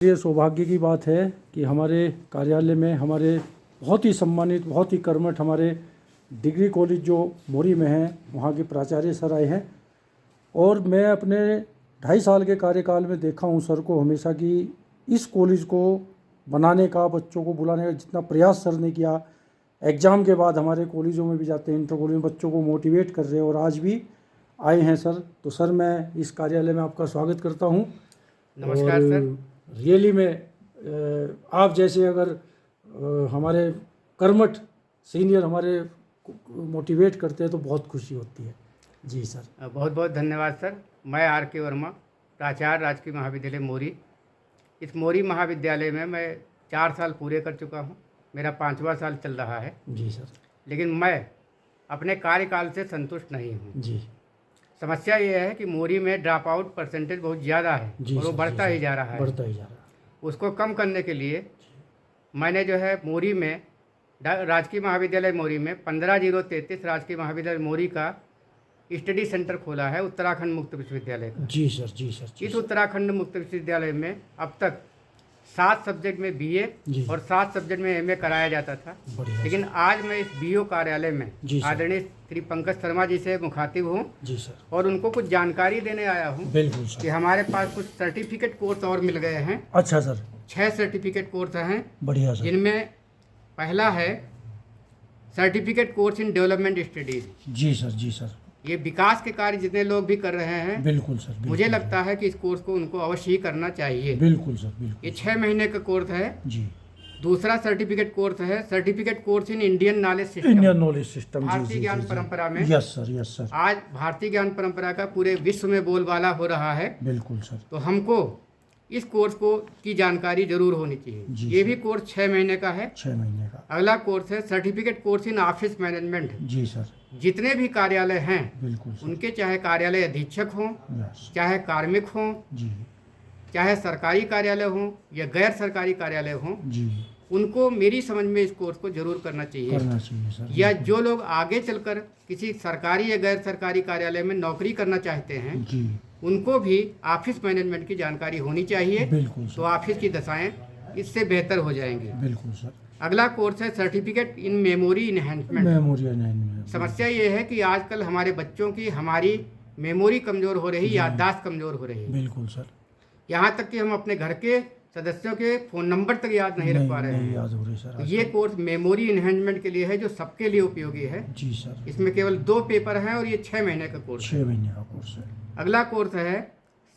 ये सौभाग्य की बात है कि हमारे कार्यालय में हमारे बहुत ही सम्मानित, बहुत ही कर्मठ हमारे डिग्री कॉलेज जो मोरी में है वहाँ के प्राचार्य सर आए हैं। और मैं अपने 2.5 साल के कार्यकाल में देखा हूँ सर को हमेशा कि इस कॉलेज को बनाने का, बच्चों को बुलाने का जितना प्रयास सर ने किया। एग्ज़ाम के बाद हमारे कॉलेजों में भी जाते हैं, इंटर कॉलेज में बच्चों को मोटिवेट कर रहे हैं और आज भी आए हैं सर। तो सर मैं इस कार्यालय में आपका स्वागत करता हूँ। नमस्कार सर। रियली में आप जैसे अगर हमारे कर्मठ सीनियर हमारे मोटिवेट करते हैं तो बहुत खुशी होती है। जी सर, बहुत बहुत धन्यवाद सर। मैं R.K. वर्मा, प्राचार्य राजकीय महाविद्यालय मोरी। इस मोरी महाविद्यालय में मैं 4 साल पूरे कर चुका हूँ, मेरा 5वां साल चल रहा है। जी सर। लेकिन मैं अपने कार्यकाल से संतुष्ट नहीं हूँ। जी। समस्या ये है कि मोरी में ड्रॉप आउट परसेंटेज बहुत ज़्यादा है और वो बढ़ता ही जा रहा है। उसको कम करने के लिए मैंने जो है मोरी में राजकीय महाविद्यालय मोरी में 15/033 राजकीय महाविद्यालय मोरी का स्टडी सेंटर खोला है, उत्तराखंड मुक्त विश्वविद्यालय का। जी सर, जी सर। इस उत्तराखंड मुक्त विश्वविद्यालय में अब तक 7 सब्जेक्ट में BA और 7 सब्जेक्ट में MA कराया जाता था। लेकिन आज मैं इस BO कार्यालय में आदरणीय श्री पंकज शर्मा जी से मुखातिब हूँ। जी सर। और उनको कुछ जानकारी देने आया हूँ। बिल्कुल सर। कि हमारे पास कुछ सर्टिफिकेट कोर्स और मिल गए हैं। अच्छा सर। 6 सर्टिफिकेट कोर्स हैं। बढ़िया सर। जिनमें पहला है certificate course in development studies. जी सर, जी सर। ये विकास के कार्य जितने लोग भी कर रहे हैं, बिल्कुल सर, बिल्कुल मुझे लगता है कि इस कोर्स को उनको अवश्य ही करना चाहिए। बिल्कुल सर, बिल्कुल। ये 6 महीने का कोर्स है। जी। दूसरा सर्टिफिकेट कोर्स है certificate course in Indian knowledge system. Indian knowledge system, भारतीय ज्ञान परंपरा में। Yes sir, yes sir. आज भारतीय ज्ञान परंपरा का पूरे विश्व में बोलबाला हो रहा है। बिल्कुल सर। तो हमको इस कोर्स को की जानकारी जरूर होनी चाहिए। ये भी कोर्स 6 महीने का है। 6 महीने का। अगला कोर्स है certificate course in office management. जी सर। जितने भी कार्यालय हैं, बिल्कुल सर। उनके चाहे कार्यालय अधीक्षक हों, चाहे कार्मिक हों, जी, चाहे सरकारी कार्यालय हों या गैर सरकारी कार्यालय हों, जी, उनको मेरी समझ में इस कोर्स को जरूर करना चाहिए सर। या जो लोग आगे चलकर किसी सरकारी या गैर सरकारी कार्यालय में नौकरी करना चाहते हैं, जी, उनको भी ऑफिस मैनेजमेंट की जानकारी होनी चाहिए। बिल्कुल। तो ऑफिस की दशाएं इससे बेहतर हो जाएंगी। बिल्कुल सर। अगला कोर्स है सर्टिफिकेट इन मेमोरी इनहेंसमेंट। समस्या ये है कि आजकल हमारे बच्चों की हमारी मेमोरी कमजोर हो रही, याददाश्त कमजोर हो रही है। बिल्कुल सर। यहाँ तक कि हम अपने घर के सदस्यों के फ़ोन नंबर तक याद नहीं रख पा रहे हैं। याद हो रही सर। ये कोर्स मेमोरी इन्हेंसमेंट के लिए है, जो सबके लिए उपयोगी है। जी सर। इसमें केवल 2 पेपर हैं और ये 6 महीने का कोर्स 6 महीने का कोर्स है। अगला कोर्स है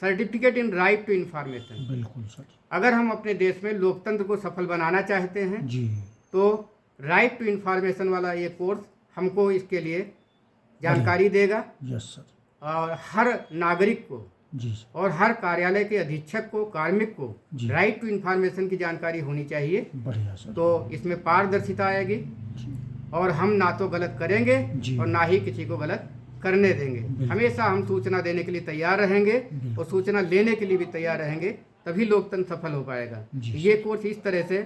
certificate in right to information. बिल्कुल सर। अगर हम अपने देश में लोकतंत्र को सफल बनाना चाहते हैं, जी, तो राइट टू इंफॉर्मेशन वाला ये कोर्स हमको इसके लिए जानकारी देगा। Yes sir. और हर नागरिक को, जी, और हर कार्यालय के अधीक्षक को, कार्मिक को राइट टू इंफॉर्मेशन की जानकारी होनी चाहिए। बढ़िया सर। तो इसमें पारदर्शिता आएगी और हम ना तो गलत करेंगे और ना ही किसी को गलत करने देंगे। हमेशा हम सूचना देने के लिए तैयार रहेंगे और सूचना लेने के लिए भी तैयार रहेंगे, तभी लोकतंत्र सफल हो पाएगा। ये कोर्स इस तरह से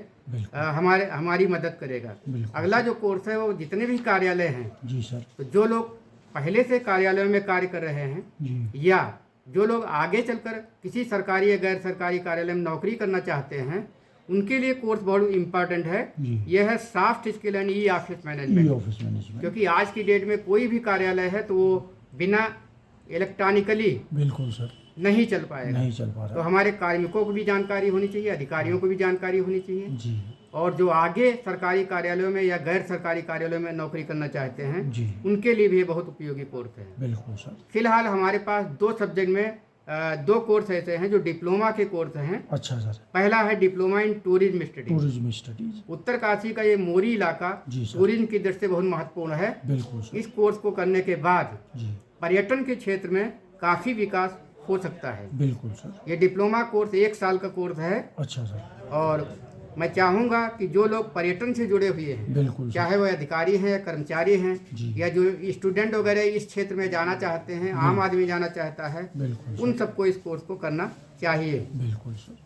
हमारी मदद करेगा। अगला जो कोर्स है वो जितने भी कार्यालय हैं, जी सर, तो जो लोग पहले से कार्यालयों में कार्य कर रहे हैं, जी, या जो लोग आगे चलकर किसी सरकारी या गैर सरकारी कार्यालय में नौकरी करना चाहते हैं, उनके लिए कोर्स बहुत इम्पोर्टेंट है। यह है soft skill and e office management. क्योंकि आज की डेट में कोई भी कार्यालय है तो वो बिना इलेक्ट्रॉनिकली, बिल्कुल सर, नहीं चल पाएगा, नहीं चल पा रहा। तो हमारे कार्मिकों को भी जानकारी होनी चाहिए, अधिकारियों को भी जानकारी होनी चाहिए, जी, और जो आगे सरकारी कार्यालयों में या गैर सरकारी कार्यालयों में नौकरी करना चाहते हैं, जी, उनके लिए भी बहुत उपयोगी कोर्स है। बिल्कुल सर। फिलहाल हमारे पास 2 सब्जेक्ट में 2 कोर्स ऐसे हैं जो डिप्लोमा के कोर्स हैं। अच्छा सर। पहला है diploma in tourism studies. Uttarkashi का ये मोरी इलाका टूरिज्म की दृष्टि से बहुत महत्वपूर्ण है। बिल्कुल सर। इस कोर्स को करने के बाद पर्यटन के क्षेत्र में काफी विकास हो सकता है। बिल्कुल सर। ये डिप्लोमा कोर्स 1 साल का कोर्स है। अच्छा सर। और मैं चाहूँगा कि जो लोग पर्यटन से जुड़े हुए हैं, बिल्कुल, चाहे वो अधिकारी हैं या कर्मचारी हैं या जो स्टूडेंट वगैरह इस क्षेत्र में जाना चाहते हैं, आम आदमी जाना चाहता है, उन सबको इस कोर्स को करना चाहिए। बिल्कुल सर।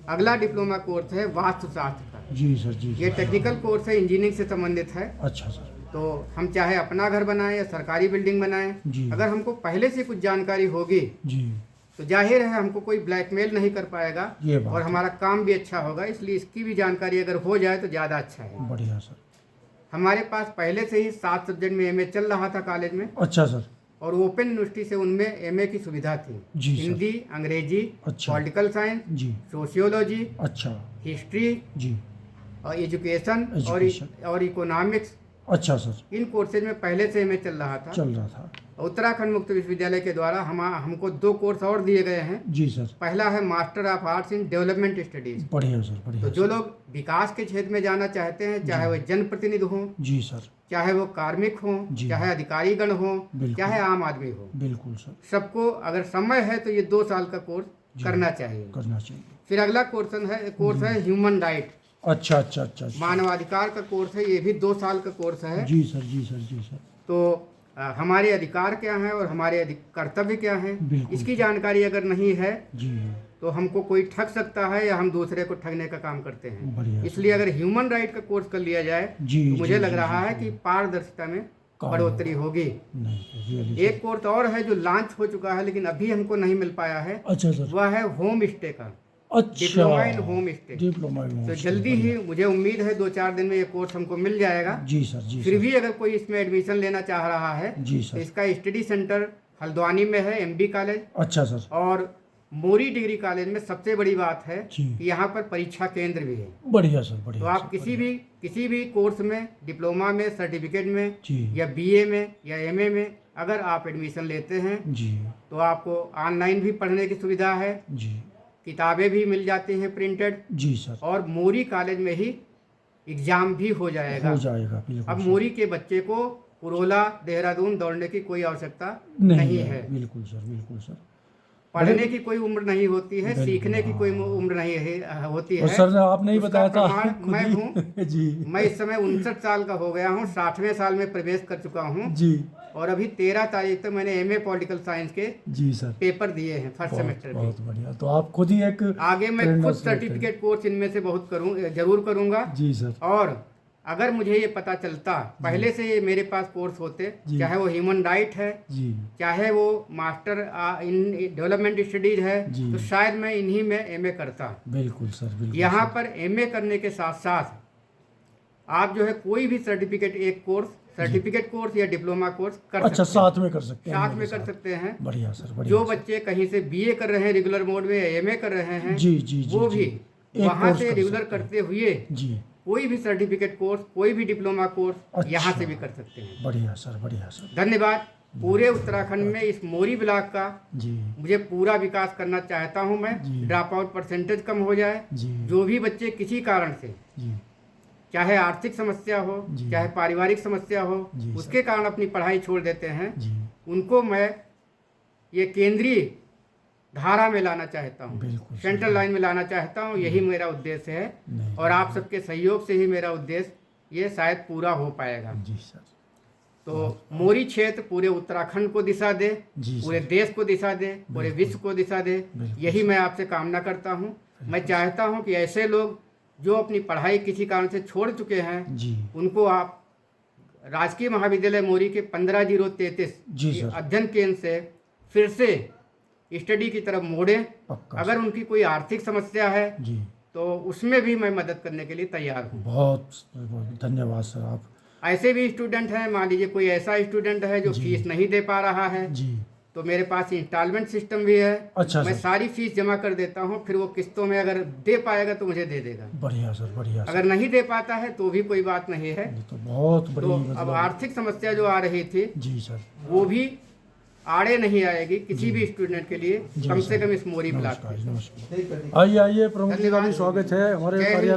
अगला डिप्लोमा कोर्स है वास्तुशास्त्र का। जी सर, जी। ये टेक्निकल कोर्स है, इंजीनियरिंग से संबंधित है। अच्छा सर। तो हम चाहे अपना घर बनाएं या सरकारी बिल्डिंग बनाएं, अगर हमको पहले से कुछ जानकारी होगी, जी, तो जाहिर है हमको कोई ब्लैकमेल नहीं कर पाएगा ये बात और हमारा काम भी अच्छा होगा। इसलिए इसकी भी जानकारी अगर हो जाए तो ज़्यादा अच्छा है। बढ़िया सर। हमारे पास पहले से ही 7 सब्जेक्ट में एमए चल रहा था कॉलेज में, अच्छा सर। और ओपन यूनिवर्सिटी से उनमें एमए की सुविधा थी। जी सर। हिंदी, अंग्रेजी, अच्छा। पॉलिटिकल साइंस, जी। सोशियोलॉजी, अच्छा। हिस्ट्री जी। और एजुकेशन और इकोनॉमिक्स, अच्छा सर। इन कोर्सेज में पहले से एमए चल रहा था। चल रहा था। उत्तराखंड मुक्त विश्वविद्यालय के द्वारा हमको 2 कोर्स और दिए गए हैं। जी सर। पहला है master of arts in development studies. बढ़िया सर, बढ़िया। तो जो लोग विकास के क्षेत्र में जाना चाहते हैं, चाहे वो जनप्रतिनिधि हों, जी सर, चाहे वो कार्मिक हों, जी। चाहे अधिकारीगण हों, बिल्कुल। चाहे आम आदमी हो, बिल्कुल सर, सबको अगर समय है तो ये 2 साल का कोर्स करना चाहिए। करना चाहिए। फिर अगला कोर्स है ह्यूमन राइट, अच्छा अच्छा अच्छा अच्छा। मानवाधिकार का कोर्स है। ये भी 2 साल का कोर्स है। जी सर, जी सर, जी सर। तो हमारे अधिकार क्या हैं और हमारे कर्तव्य क्या हैं, बिल्कुल। इसकी जानकारी अगर नहीं है जी। तो हमको कोई ठग सकता है या हम दूसरे को ठगने का काम करते हैं। बढ़िया। इसलिए अगर ह्यूमन राइट का कोर्स कर लिया जाए जी, तो मुझे जी, लग जी, रहा जी, है जी। कि पारदर्शिता में काम बढ़ोतरी होगी। नहीं, really सर। एक कोर्स और है जो लॉन्च हो चुका है लेकिन अभी हमको नहीं मिल पाया है, अच्छा सर। वह है होम स्टे का, अच्छा। Diploma in home stay. Diploma in home तो स्टे, जल्दी ही बढ़िया। मुझे उम्मीद है 2-4 दिन में ये कोर्स हमको मिल जाएगा। जी सर, जी फिर सर। भी अगर कोई इसमें एडमिशन लेना चाह रहा है जी तो सर। इसका स्टडी सेंटर हल्द्वानी में है, एमबी कॉलेज, अच्छा सर। और मोरी डिग्री कॉलेज में सबसे बड़ी बात है जी। कि यहाँ पर परीक्षा केंद्र भी है। बढ़िया सर, बढ़िया। तो आप सर, किसी भी कोर्स में, डिप्लोमा में, सर्टिफिकेट में जी। या बीए में या एमए में अगर आप एडमिशन लेते हैं जी। तो आपको ऑनलाइन भी पढ़ने की सुविधा है, जी। किताबें भी मिल जाती हैं प्रिंटेड, जी सर। और मोरी कॉलेज में ही एग्जाम भी हो जाएगा। हो जाएगा, बिल्कुल अब सर। मोरी के बच्चे को पुरोला, देहरादून दौड़ने की कोई आवश्यकता नहीं है। बिल्कुल सर, बिल्कुल सर। पढ़ने की कोई उम्र नहीं होती है, बिल्कुल, सीखने की कोई हाँ। उम्र नहीं होती और है। सर ने आपने ही उसका बताया था प्रमाण खुद मैं ही। हूँ। जी। मैं इस समय 59 साल का हो गया हूँ, 60वें साल में प्रवेश कर चुका हूँ, जी। और अभी 13 तारीख तक मैंने एमए पॉलिटिकल साइंस के जी सर। पेपर दिए हैं फर्स्ट सेमेस्टर के। बहुत बढ़िया। तो आप खुद ही एक आगे मैं प्रेरणा खुद स्रोत हैं। सर्टिफिकेट कोर्स इनमें से बहुत जरूर करूंगा। जी सर। और अगर मुझे ये पता चलता पहले से ये मेरे पास कोर्स होते, जी। चाहे वो ह्यूमन राइट है, जी। चाहे वो मास्टर इन डेवलपमेंट स्टडीज है, जी। तो शायद मैं इन्हीं में एमए करता। बिल्कुल सर, बिल्कुल। यहाँ सर। पर एमए करने के साथ साथ आप जो है कोई भी सर्टिफिकेट कोर्स या डिप्लोमा कोर्स कर अच्छा, सकते हैं। साथ में कर सकते हैं। साथ मेरे में कर साथ। सकते हैं। बढ़िया सर, बढ़िया। जो बच्चे कहीं से बीए कर रहे हैं रेगुलर मोड में या एमए कर रहे हैं, जी, जी, जी, वो जी। भी एक वहाँ कोर्स से कर रेगुलर सकते हैं। करते हुए जी। कोई भी सर्टिफिकेट कोर्स, कोई भी डिप्लोमा कोर्स अच्छा। यहाँ से भी कर सकते हैं। बढ़िया सर, बढ़िया सर। धन्यवाद। पूरे उत्तराखंड में इस मोरी ब्लॉक का जी। मुझे पूरा विकास करना चाहता हूँ मैं। जी। ड्रॉप आउट परसेंटेज कम हो जाए। जी। जो भी बच्चे किसी कारण से, जी। चाहे आर्थिक समस्या हो, जी। चाहे पारिवारिक समस्या हो, जी, उसके कारण अपनी पढ़ाई छोड़ देते हैं, जी। उनको मैं ये केंद्रीय धारा में लाना चाहता हूँ, बिल्कुल सर। सेंट्रल लाइन में लाना चाहता हूँ। यही मेरा उद्देश्य है, नहीं। और आप सबके सहयोग से ही मेरा उद्देश्य ये शायद पूरा हो पाएगा। जी सर। तो मोरी क्षेत्र पूरे उत्तराखंड को दिशा दे, जी सर। पूरे देश को दिशा दे, पूरे विश्व को दिशा दे, बिल्कुल यही मैं आपसे कामना करता हूँ। मैं चाहता हूँ कि ऐसे लोग जो अपनी पढ़ाई किसी कारण से छोड़ चुके हैं, जी। उनको आप राजकीय महाविद्यालय मोरी के 15/033 जी सर। अध्ययन केंद्र से फिर से स्टडी की तरफ मोड़ें। पक्का। अगर उनकी कोई आर्थिक समस्या है जी। तो उसमें भी मैं मदद करने के लिए तैयार हूँ। बहुत बहुत धन्यवाद सर। आप ऐसे भी स्टूडेंट हैं, मान लीजिए कोई ऐसा स्टूडेंट है जो जी। फीस नहीं दे पा रहा है, जी। तो मेरे पास इंस्टॉलमेंट सिस्टम भी है। अच्छा मैं सर। सारी फीस जमा कर देता हूँ, फिर वो किस्तों में अगर दे पाएगा तो मुझे दे देगा। बढ़िया सर, बढ़िया सर। अगर नहीं दे पाता है तो भी कोई बात नहीं है। ये तो बहुत बड़ी तो अब मतलब। आर्थिक समस्या जो आ रही थी जी सर। वो भी आड़े नहीं आएगी किसी भी स्टूडेंट के लिए, जी कम से सर। कम इस मोरी ब्लॉक नमस्कार, में। नमस्कार। आइए, आइए प्रमुख जी का भी स्वागत है हमारे जय हिंद। कार्यालय